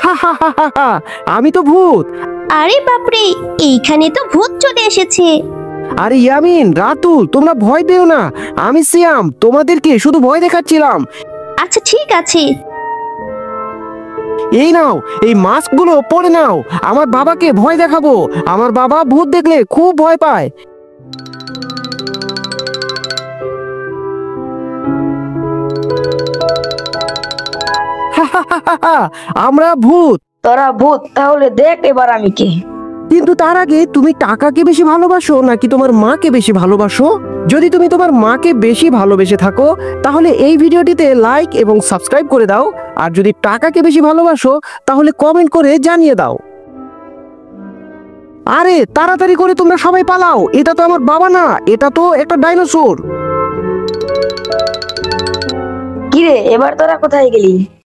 হা হা হা হা হা, আমি তো ভূত। আরে বাপরে, এইখানে তো ভূত চলে এসেছে। আরে ইয়ামিন, রাতুল, তোমরা ভয় পেও না। আমি সিয়াম, তোমাদেরকে শুধু ভয় দেখাচ্ছিলাম। আচ্ছা ঠিক আছে। এই নাও, এই মাস্কগুলো পরে নাও। আমার বাবাকে ভয় দেখাবো। আমার বাবা ভূত দেখলে খুব ভয় পায়। হা হা হা হা হা, আমরা ভূত। তোরা ভূত, তাহলে দেখ এবার আমি কে। কিন্তু তার আগে, তুমি টাকাকে বেশি ভালোবাসো নাকি তোমার মাকে বেশি ভালোবাসো? যদি তুমি তোমার মাকে বেশি ভালোবেসে থাকো তাহলে এই ভিডিওটিতে লাইক এবং সাবস্ক্রাইব করে দাও। আর যদি টাকাকে বেশি ভালোবাসো তাহলে কমেন্ট করে জানিয়ে দাও। আরে তাড়াতাড়ি করে তোমরা সবাই পালাও, এটা তো আমার বাবা না, এটা তো একটা ডাইনোসর। কিরে, এবার তোরা কোথায় গেলি?